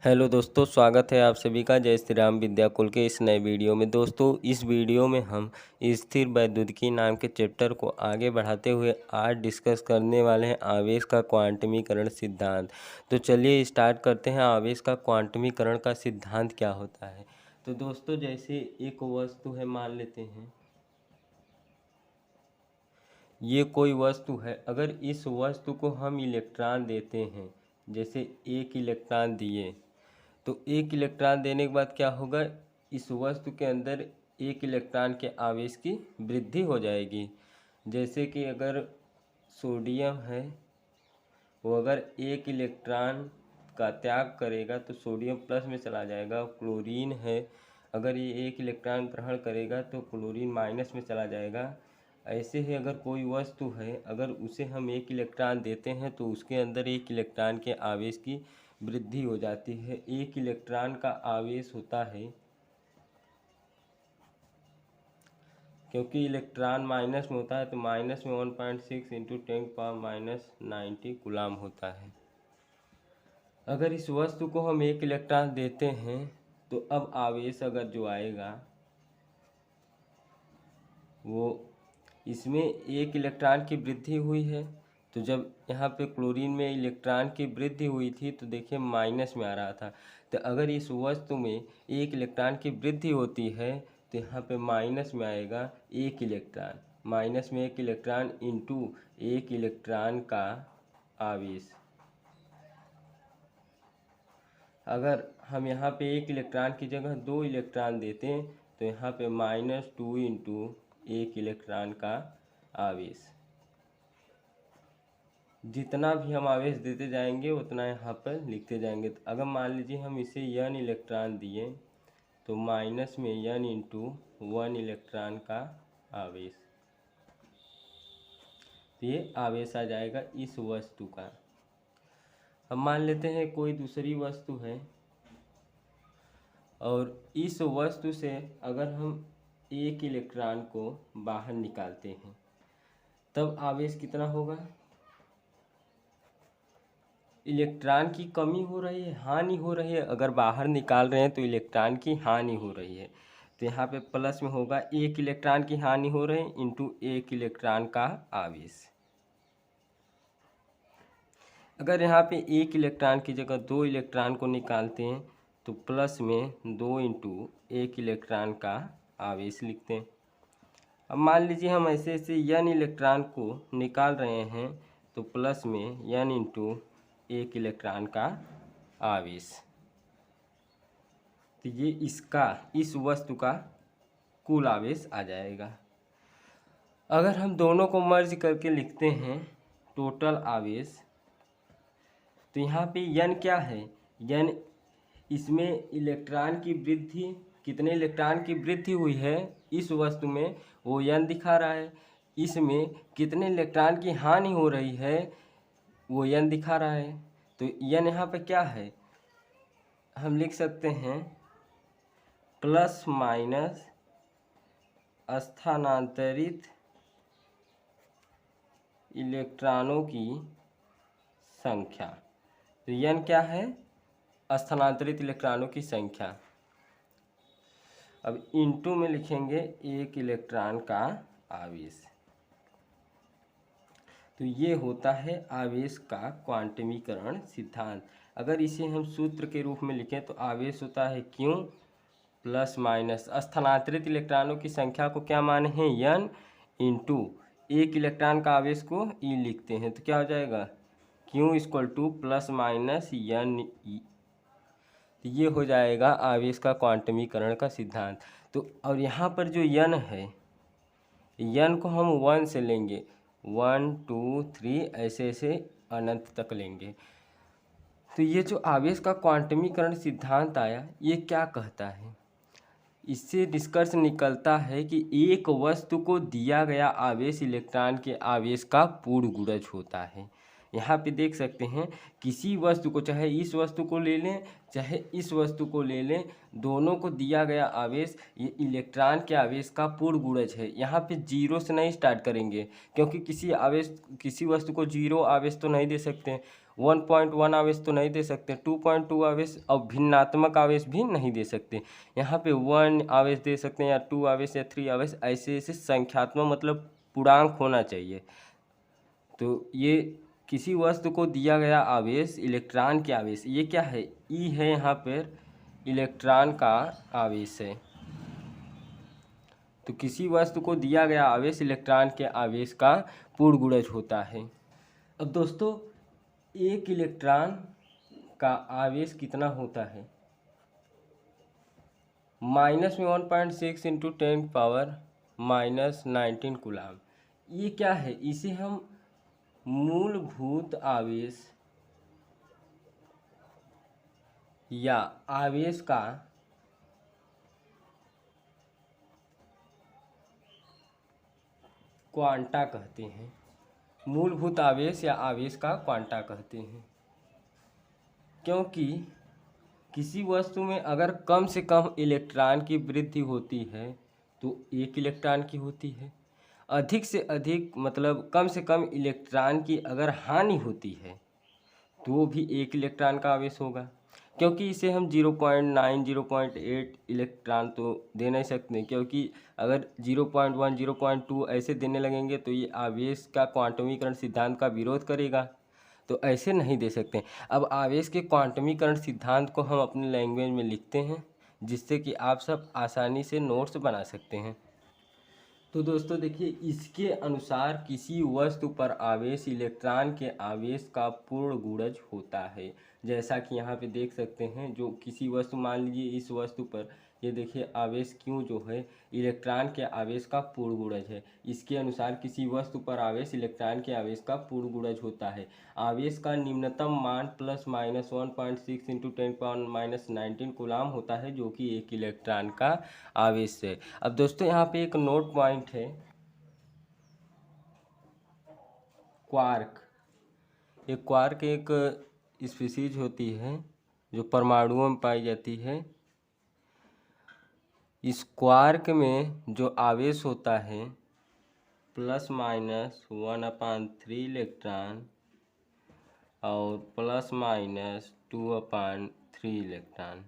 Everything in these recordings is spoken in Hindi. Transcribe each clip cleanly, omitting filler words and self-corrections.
हेलो दोस्तों, स्वागत है आप सभी का जय श्री राम विद्याकुल के इस नए वीडियो में। दोस्तों, इस वीडियो में हम स्थिर वैद्युतिकी नाम के चैप्टर को आगे बढ़ाते हुए आज डिस्कस करने वाले हैं आवेश का क्वांटमीकरण सिद्धांत। तो चलिए स्टार्ट करते हैं। आवेश का क्वांटमीकरण का सिद्धांत क्या होता है। तो दोस्तों, जैसे एक वस्तु है, मान लेते हैं ये कोई वस्तु है। अगर इस वस्तु को हम इलेक्ट्रॉन देते हैं, जैसे एक इलेक्ट्रॉन दिए, तो एक इलेक्ट्रॉन देने के बाद क्या होगा, इस वस्तु के अंदर एक इलेक्ट्रॉन के आवेश की वृद्धि हो जाएगी। जैसे कि अगर सोडियम है, वो अगर एक इलेक्ट्रॉन का त्याग करेगा तो सोडियम प्लस में चला जाएगा। क्लोरीन है, अगर ये एक इलेक्ट्रॉन ग्रहण करेगा तो क्लोरीन माइनस में चला जाएगा। ऐसे ही अगर कोई वस्तु है, अगर उसे हम एक इलेक्ट्रॉन देते हैं तो उसके अंदर एक इलेक्ट्रॉन के आवेश की वृद्धि हो जाती है। एक इलेक्ट्रॉन का आवेश होता है, क्योंकि इलेक्ट्रॉन माइनस में होता है तो माइनस में 1.6 इंटू 10⁻⁻90 कूलाम होता है। अगर इस वस्तु को हम एक इलेक्ट्रॉन देते हैं तो अब आवेश अगर जो आएगा वो, इसमें एक इलेक्ट्रॉन की वृद्धि हुई है। तो जब यहाँ पे क्लोरीन में इलेक्ट्रॉन की वृद्धि हुई थी तो देखिए माइनस में आ रहा था। तो अगर इस वस्तु में एक इलेक्ट्रॉन की वृद्धि होती है तो यहाँ पे माइनस में आएगा एक इलेक्ट्रॉन। माइनस में एक इलेक्ट्रॉन इंटू एक इलेक्ट्रॉन का आवेश। अगर हम यहाँ पे एक इलेक्ट्रॉन की जगह दो इलेक्ट्रॉन देते हैं तो यहाँ पे -2 इंटू एक इलेक्ट्रॉन का आवेश। जितना भी हम आवेश देते जाएंगे उतना यहाँ पर लिखते जाएंगे। तो अगर मान लीजिए हम इसे n इलेक्ट्रॉन दिए तो माइनस में n इंटू 1 इलेक्ट्रॉन का आवेश। तो ये आवेश आ जाएगा इस वस्तु का। अब मान लेते हैं कोई दूसरी वस्तु है और इस वस्तु से अगर हम एक इलेक्ट्रॉन को बाहर निकालते हैं तब आवेश कितना होगा। इलेक्ट्रॉन की कमी हो रही है, हानि हो रही है। अगर बाहर निकाल रहे हैं तो इलेक्ट्रॉन की हानि हो रही है। तो यहाँ पे प्लस में होगा एक इलेक्ट्रॉन की हानि हो रही है इंटू एक इलेक्ट्रॉन का आवेश। अगर यहाँ पे एक इलेक्ट्रॉन की जगह दो इलेक्ट्रॉन को निकालते हैं तो प्लस में 2 इंटू एक इलेक्ट्रॉन का आवेश लिखते हैं। अब मान लीजिए हम ऐसे ऐसे n इलेक्ट्रॉन को निकाल रहे हैं तो प्लस में n इंटू एक इलेक्ट्रॉन का आवेश। तो ये इसका, इस वस्तु का कुल आवेश आ जाएगा। अगर हम दोनों को मर्ज करके लिखते हैं टोटल आवेश, तो यहाँ पे n क्या है, n इसमें इलेक्ट्रॉन की वृद्धि, कितने इलेक्ट्रॉन की वृद्धि हुई है इस वस्तु में वो n दिखा रहा है। इसमें कितने इलेक्ट्रॉन की हानि हो रही है वो n दिखा रहा है। तो n यहाँ पे क्या है, हम लिख सकते हैं प्लस माइनस स्थानांतरित इलेक्ट्रॉनों की संख्या। तो n क्या है, स्थानांतरित इलेक्ट्रॉनों की संख्या। अब इंटू में लिखेंगे एक इलेक्ट्रॉन का आवेश। तो ये होता है आवेश का क्वांटमीकरण सिद्धांत। अगर इसे हम सूत्र के रूप में लिखें तो आवेश होता है Q प्लस माइनस स्थानांतरित इलेक्ट्रॉनों की संख्या को क्या माने हैं n इंटू एक इलेक्ट्रॉन का आवेश को E लिखते हैं। तो क्या हो जाएगा Q equal to plus minus n। तो ये हो जाएगा आवेश का क्वांटमीकरण का सिद्धांत। तो और यहाँ पर जो n है, n को हम 1 से लेंगे, 1 2 3 ऐसे ऐसे अनंत तक लेंगे। तो ये जो आवेश का क्वांटमीकरण सिद्धांत आया, ये क्या कहता है, इससे निष्कर्ष निकलता है कि एक वस्तु को दिया गया आवेश इलेक्ट्रॉन के आवेश का पूर्ण गुणज होता है। यहाँ पे देख सकते हैं किसी वस्तु को, चाहे इस वस्तु को ले लें चाहे इस वस्तु को ले लें, दोनों को दिया गया आवेश ये इलेक्ट्रॉन के आवेश का पूर्ण गुणज है। यहाँ पे जीरो से नहीं स्टार्ट करेंगे, क्योंकि किसी वस्तु को जीरो आवेश तो नहीं दे सकते, 1.1 आवेश तो नहीं दे सकते, 2.2 आवेश और भिन्नात्मक आवेश भी नहीं दे सकते। यहाँ पे 1 आवेश दे सकते हैं या 2 आवेश या 3 आवेश, ऐसे ऐसे संख्यात्मक मतलब पूर्णांक होना चाहिए। तो ये किसी वस्तु को दिया गया आवेश इलेक्ट्रॉन के आवेश, ये क्या है, ई है, यहाँ पर इलेक्ट्रॉन का आवेश है। तो किसी वस्तु को दिया गया आवेश इलेक्ट्रॉन के आवेश का पूर्ण गुणज होता है। अब दोस्तों एक इलेक्ट्रॉन का आवेश कितना होता है, माइनस में 1.6 इंटू 10⁻⁻19 कूलाम। ये क्या है, इसे हम मूलभूत आवेश या आवेश का क्वांटा कहते हैं। मूलभूत आवेश या आवेश का क्वांटा कहते हैं, क्योंकि किसी वस्तु में अगर कम से कम इलेक्ट्रॉन की वृद्धि होती है तो एक इलेक्ट्रॉन की होती है, अधिक से अधिक मतलब कम से कम इलेक्ट्रॉन की अगर हानि होती है तो वो भी एक इलेक्ट्रॉन का आवेश होगा, क्योंकि इसे हम 0.9 0.8 इलेक्ट्रॉन तो दे नहीं सकते, क्योंकि अगर 0.1 0.2 ऐसे देने लगेंगे तो ये आवेश का क्वांटमीकरण सिद्धांत का विरोध करेगा, तो ऐसे नहीं दे सकते। अब आवेश के क्वांटमीकरण सिद्धांत को हम अपनी लैंग्वेज में लिखते हैं, जिससे कि आप सब आसानी से नोट्स बना सकते हैं। तो दोस्तों देखिए, इसके अनुसार किसी वस्तु पर आवेश इलेक्ट्रॉन के आवेश का पूर्ण गुणज होता है। जैसा कि यहाँ पे देख सकते हैं, जो किसी वस्तु, मान लीजिए इस वस्तु पर ये देखिए आवेश Q जो है इलेक्ट्रॉन के आवेश का पूर्ण गुणज है। इसके अनुसार किसी वस्तु पर आवेश इलेक्ट्रॉन के आवेश का पूर्ण गुणज होता है। आवेश का निम्नतम मान +/-1.6 इंटू 10⁻⁻19 कूलाम होता है, जो कि एक इलेक्ट्रॉन का आवेश है। अब दोस्तों यहाँ पे एक नोट पॉइंट है, क्वार्क। ये क्वार्क एक स्पीशीज होती है जो परमाणुओं में पाई जाती है। इस क्वार्क में जो आवेश होता है ±1/3 इलेक्ट्रॉन और ±2/3 इलेक्ट्रॉन।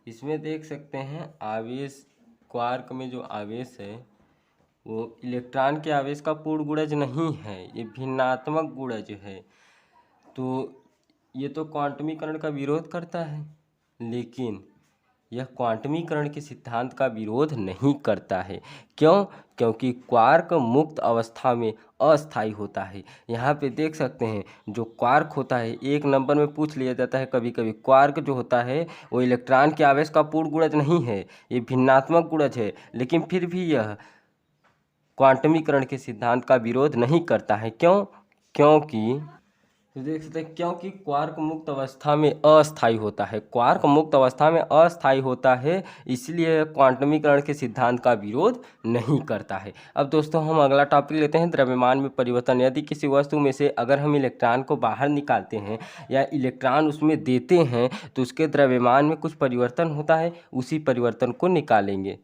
इसमें देख सकते हैं आवेश, क्वार्क में जो आवेश है वो इलेक्ट्रॉन के आवेश का पूर्ण गुणज नहीं है, ये भिन्नात्मक गुणज है। तो ये तो क्वांटमीकरण का विरोध करता है, लेकिन यह क्वांटमीकरण के सिद्धांत का विरोध नहीं करता है। क्यों? क्योंकि क्वार्क मुक्त अवस्था में अस्थायी होता है। यहाँ पे देख सकते हैं जो क्वार्क होता है, एक नंबर में पूछ लिया जाता है कभी कभी, क्वार्क जो होता है वो इलेक्ट्रॉन के आवेश का पूर्ण गुणज नहीं है, ये भिन्नात्मक गुणज है, लेकिन फिर भी यह क्वांटमीकरण के सिद्धांत का विरोध नहीं करता है। क्यों? क्योंकि तो देख सकते हैं, क्योंकि क्वार्क मुक्त अवस्था में अस्थायी होता है। क्वार्क मुक्त अवस्था में अस्थायी होता है, इसलिए क्वांटमीकरण के सिद्धांत का विरोध नहीं करता है। अब दोस्तों हम अगला टॉपिक लेते हैं, द्रव्यमान में परिवर्तन। यदि किसी वस्तु में से अगर हम इलेक्ट्रॉन को बाहर निकालते हैं या इलेक्ट्रॉन उसमें देते हैं तो उसके द्रव्यमान में कुछ परिवर्तन होता है, उसी परिवर्तन को निकालेंगे।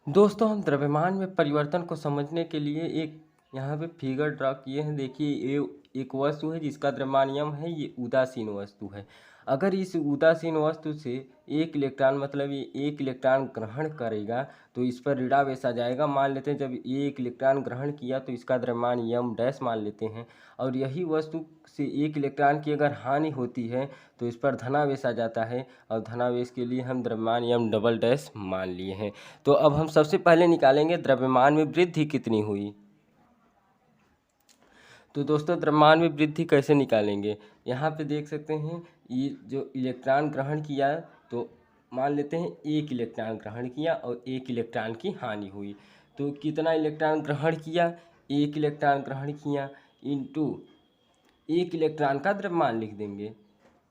दोस्तों हम द्रव्यमान में परिवर्तन को समझने के लिए एक यहाँ पे फिगर ड्रा किए हैं। देखिए ये एक वस्तु है जिसका द्रव्यमान m है, ये उदासीन वस्तु है। अगर इस उदासीन वस्तु से एक इलेक्ट्रॉन, मतलब ये एक इलेक्ट्रॉन ग्रहण करेगा तो इस पर ऋणावेश आ जाएगा। मान लेते हैं जब ये एक इलेक्ट्रॉन ग्रहण किया तो इसका द्रव्यमान m डैश मान लेते हैं, और यही वस्तु से एक इलेक्ट्रॉन की अगर हानि होती है तो इस पर धनावेश आ जाता है, और धनावेश के लिए हम द्रव्यमान m डबल डैश मान लिए हैं। तो अब हम सबसे पहले निकालेंगे द्रव्यमान में वृद्धि कितनी हुई। तो दोस्तों द्रव्यमान में वृद्धि कैसे निकालेंगे, यहाँ पे देख सकते हैं ये जो इलेक्ट्रॉन ग्रहण किया, तो मान लेते हैं एक इलेक्ट्रॉन ग्रहण किया और एक इलेक्ट्रॉन की हानि हुई। तो कितना इलेक्ट्रॉन ग्रहण किया, एक इलेक्ट्रॉन ग्रहण किया, इंटू एक इलेक्ट्रॉन का द्रव्यमान लिख देंगे,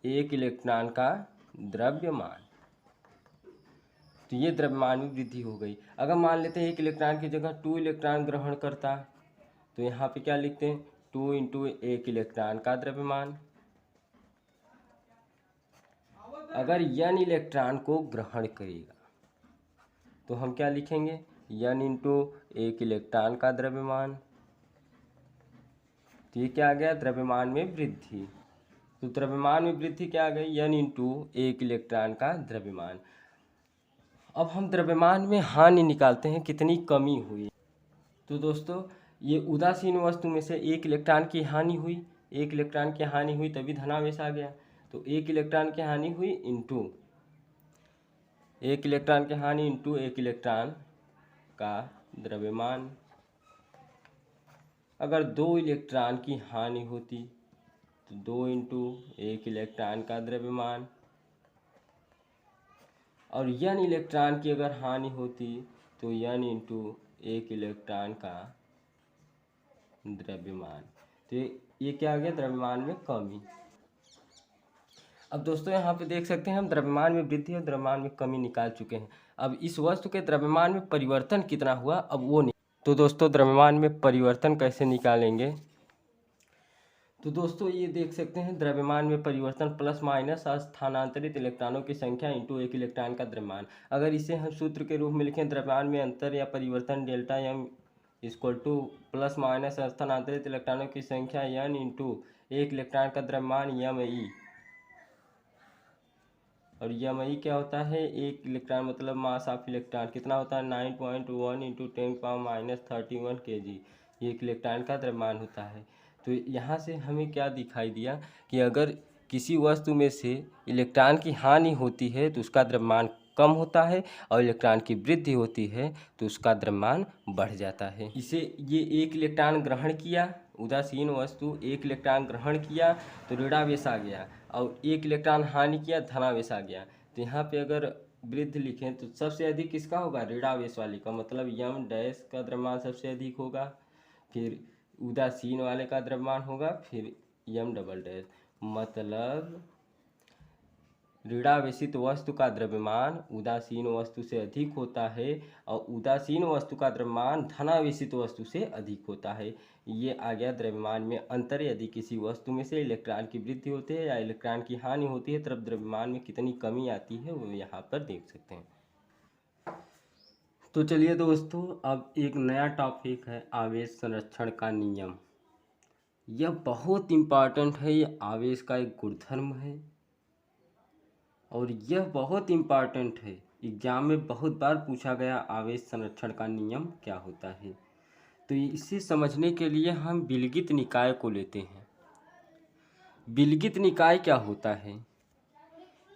एक इलेक्ट्रॉन का द्रव्यमान। तो ये द्रव्यमान में वृद्धि हो गई। अगर मान लेते हैं एक इलेक्ट्रॉन की जगह 2 इलेक्ट्रॉन ग्रहण करता, तो यहाँ पे क्या लिखते हैं, 2 इंटू एक इलेक्ट्रॉन का द्रव्यमान। अगर n इलेक्ट्रॉन को ग्रहण करेगा तो हम क्या लिखेंगे, n इंटू एक इलेक्ट्रॉन का द्रव्यमान। तो ये क्या आ गया, द्रव्यमान में वृद्धि। तो द्रव्यमान में वृद्धि क्या आ गई, n इंटू एक इलेक्ट्रॉन का द्रव्यमान। अब हम द्रव्यमान में हानि निकालते हैं, कितनी कमी हुई। तो दोस्तों ये उदासीन वस्तु में से एक इलेक्ट्रॉन की हानि हुई, एक इलेक्ट्रॉन की हानि हुई तभी धनावेश आ गया। तो एक इलेक्ट्रॉन की हानि हुई इंटू एक इलेक्ट्रॉन की हानि इंटू एक इलेक्ट्रॉन का द्रव्यमान। अगर दो इलेक्ट्रॉन की हानि होती तो 2 इंटू एक इलेक्ट्रॉन का द्रव्यमान। और n इलेक्ट्रॉन की अगर हानि होती तो n इंटू एक इलेक्ट्रॉन का द्रव्यमान। तो ये क्या आ गया, द्रव्यमान में कमी। अब दोस्तों यहाँ पे देख सकते हैं हम द्रव्यमान में वृद्धि और द्रव्यमान में कमी निकाल चुके हैं। अब इस वस्तु के द्रव्यमान में परिवर्तन कितना हुआ अब वो नहीं। तो दोस्तों द्रव्यमान में परिवर्तन कैसे निकालेंगे, तो दोस्तों ये देख सकते हैं द्रव्यमान में परिवर्तन प्लस माइनस स्थानांतरित इलेक्ट्रॉनों की संख्या इंटू एक इलेक्ट्रॉन का द्रव्यमान। अगर इसे हम सूत्र के रूप में लिखें, द्रव्यमान में अंतर या परिवर्तन delta M equal to plus minus स्थानांतरित इलेक्ट्रॉनों की संख्या n इंटू एक इलेक्ट्रॉन का द्रव्यमान एम ई। और एम ई क्या होता है, एक इलेक्ट्रॉन मतलब मास ऑफ इलेक्ट्रॉन कितना होता है 9.1 इंटू 10⁻31 kg, ये एक इलेक्ट्रॉन का द्रव्यमान होता है। तो यहाँ से हमें क्या दिखाई दिया कि अगर किसी वस्तु में से इलेक्ट्रॉन की हानि होती है तो उसका द्रव्यमान कम होता है, और इलेक्ट्रॉन की वृद्धि होती है तो उसका द्रव्यमान बढ़ जाता है। इसे ये एक इलेक्ट्रॉन ग्रहण किया, उदासीन वस्तु एक इलेक्ट्रॉन ग्रहण किया तो ऋणावेश आ गया, और एक इलेक्ट्रॉन हानि किया धनावेश आ गया। तो यहाँ पे अगर वृद्धि लिखें तो सबसे अधिक किसका होगा, ऋणावेश वाले का, मतलब यम डैश का द्रव्यमान सबसे अधिक होगा, फिर उदासीन वाले का द्रव्यमान होगा, फिर यम डबल डैश। मतलब ऋणावेशित वस्तु का द्रव्यमान उदासीन वस्तु से अधिक होता है, और उदासीन वस्तु का द्रव्यमान धनावेशित वस्तु से अधिक होता है। ये आ गया द्रव्यमान में अंतर। यदि किसी वस्तु में से इलेक्ट्रॉन की वृद्धि होती है या इलेक्ट्रॉन की हानि होती है तब द्रव्यमान में कितनी कमी आती है वो यहाँ पर देख सकते हैं। तो चलिए दोस्तों अब एक नया टॉपिक है आवेश संरक्षण का नियम। यह बहुत इम्पॉर्टेंट है, ये आवेश का एक गुणधर्म है और यह बहुत इम्पॉर्टेंट है, एग्जाम में बहुत बार पूछा गया आवेश संरक्षण का नियम क्या होता है। तो इसे समझने के लिए हम विलगित निकाय को लेते हैं। विलगित निकाय क्या होता है,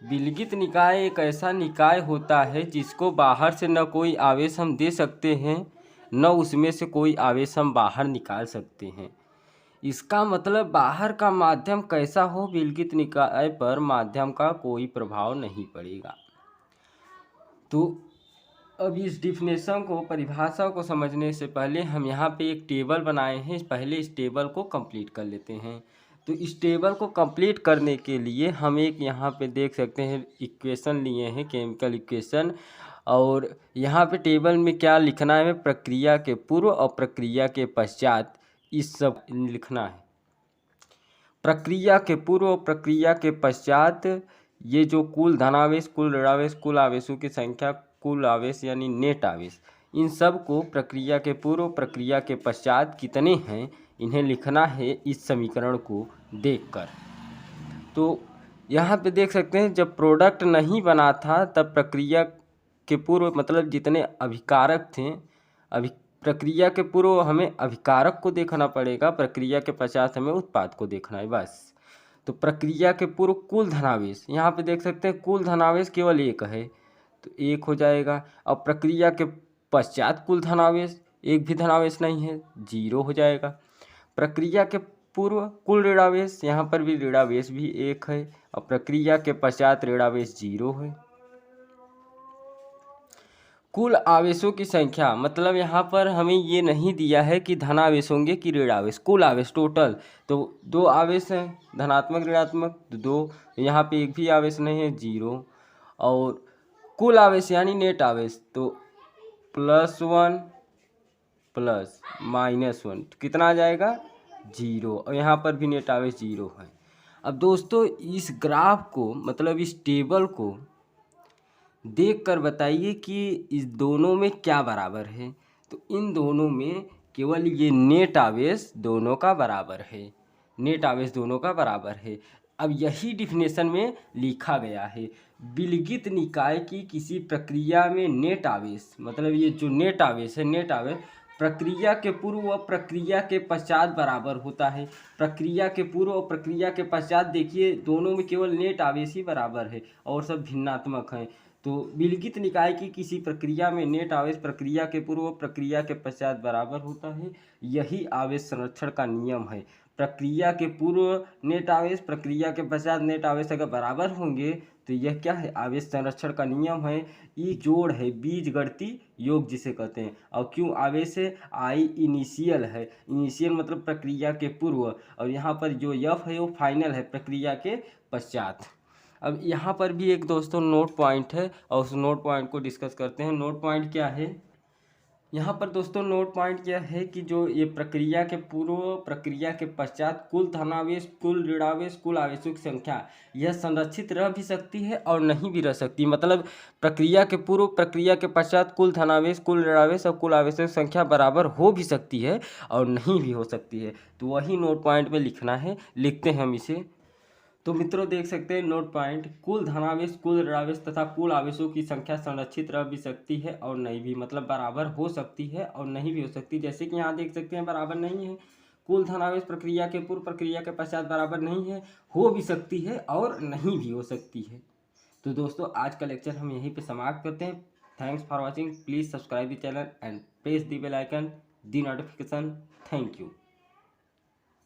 विलगित निकाय एक ऐसा निकाय होता है जिसको बाहर से न कोई आवेश हम दे सकते हैं न उसमें से कोई आवेश हम बाहर निकाल सकते हैं। इसका मतलब बाहर का माध्यम कैसा हो, विलगित निकाय पर माध्यम का कोई प्रभाव नहीं पड़ेगा। तो अब इस डिफिनेशन को, परिभाषा को समझने से पहले हम यहाँ पे एक टेबल बनाए हैं, पहले इस टेबल को कंप्लीट कर लेते हैं। तो इस टेबल को कंप्लीट करने के लिए हम एक यहाँ पे देख सकते हैं इक्वेशन लिए हैं, केमिकल इक्वेशन, और यहाँ पे टेबल में क्या लिखना है, प्रक्रिया के पूर्व और प्रक्रिया के पश्चात इस सब लिखना है। प्रक्रिया के पूर्व और प्रक्रिया के पश्चात ये जो कुल धनावेश, कुल ऋणावेश, कुल आवेशों की संख्या, कुल आवेश यानी नेट आवेश, इन सब को प्रक्रिया के पूर्व प्रक्रिया के पश्चात कितने हैं इन्हें लिखना है इस समीकरण को देखकर। तो यहाँ पे देख सकते हैं जब प्रोडक्ट नहीं बना था तब प्रक्रिया के पूर्व मतलब जितने अभिकारक थे, प्रक्रिया के पूर्व हमें अभिकारक को देखना पड़ेगा, प्रक्रिया के पश्चात हमें उत्पाद को देखना है बस। तो प्रक्रिया के पूर्व कुल धनावेश, यहाँ पे देख सकते हैं कुल धनावेश केवल एक है तो एक हो जाएगा, और प्रक्रिया के पश्चात कुल धनावेश एक भी धनावेश नहीं है, 0 हो जाएगा। प्रक्रिया के पूर्व कुल ऋणावेश, यहाँ पर भी ऋणावेश भी एक है, और प्रक्रिया के पश्चात ऋणावेश 0 है। कुल आवेशों की संख्या, मतलब यहाँ पर हमें ये नहीं दिया है कि धनावेश होंगे कि ऋणावेश, कुल आवेश टोटल। तो 2 आवेश हैं, धनात्मक ऋणात्मक, तो 2, यहाँ पे एक भी आवेश नहीं है, 0। और कुल आवेश यानी नेट आवेश, तो +1 + -1 तो कितना आ जाएगा, जीरो, और यहाँ पर भी नेट आवेश जीरो है। अब दोस्तों इस ग्राफ को मतलब इस टेबल को देखकर बताइए कि इस दोनों में क्या बराबर है। तो इन दोनों में केवल ये नेट आवेश दोनों का बराबर है, नेट आवेश दोनों का बराबर है। अब यही डिफिनेशन में लिखा गया है, विलगित निकाय की किसी प्रक्रिया में नेट आवेश, मतलब ये जो नेट आवेश है, नेट आवेश प्रक्रिया के पूर्व व प्रक्रिया के पश्चात बराबर होता है। प्रक्रिया के पूर्व और प्रक्रिया के पश्चात देखिए दोनों में केवल नेट आवेश ही बराबर है और सब भिन्नात्मक हैं। तो विलगित निकाय की किसी प्रक्रिया में नेट आवेश प्रक्रिया के पूर्व प्रक्रिया के पश्चात बराबर होता है, यही आवेश संरक्षण का नियम है। प्रक्रिया के पूर्व नेट आवेश प्रक्रिया के पश्चात नेट आवेश अगर बराबर होंगे तो यह क्या है, आवेश संरक्षण का नियम है। ई जोड़ है, बीजगणितीय योग जिसे कहते हैं। और क्यों आवेश है, आई इनिशियल है, इनिशियल मतलब प्रक्रिया के पूर्व, और यहाँ पर जो एफ है वो फाइनल है, प्रक्रिया के पश्चात। अब यहाँ पर भी एक दोस्तों नोट पॉइंट है और उस नोट पॉइंट को डिस्कस करते हैं। नोट पॉइंट क्या है, यहाँ पर दोस्तों नोट पॉइंट क्या है कि जो ये प्रक्रिया के पूर्व प्रक्रिया के पश्चात कुल धनावेश कुल ऋणावेश कुल आवेशों की संख्या यह संरक्षित रह भी सकती है और नहीं भी रह सकती। मतलब प्रक्रिया के पूर्व प्रक्रिया के पश्चात कुल धनावेश कुल ऋणावेश और कुल आवेशों की संख्या बराबर हो भी सकती है और नहीं भी हो सकती है। तो वही नोट पॉइंट में लिखना है, लिखते हैं हम इसे। तो मित्रों देख सकते हैं नोट पॉइंट, कुल धनावेश कुल ऋणावेश तथा कुल आवेशों की संख्या संरक्षित रह भी सकती है और नहीं भी, मतलब बराबर हो सकती है और नहीं भी हो सकती। जैसे कि यहाँ देख सकते हैं बराबर नहीं है, कुल धनावेश प्रक्रिया के पूर्व प्रक्रिया के पश्चात बराबर नहीं है, हो भी सकती है और नहीं भी हो सकती है। तो दोस्तों आज का लेक्चर हम यहीं पे समाप्त करते हैं। Thanks for watching, please subscribe the channel and press the bell icon, the notification. Thank you.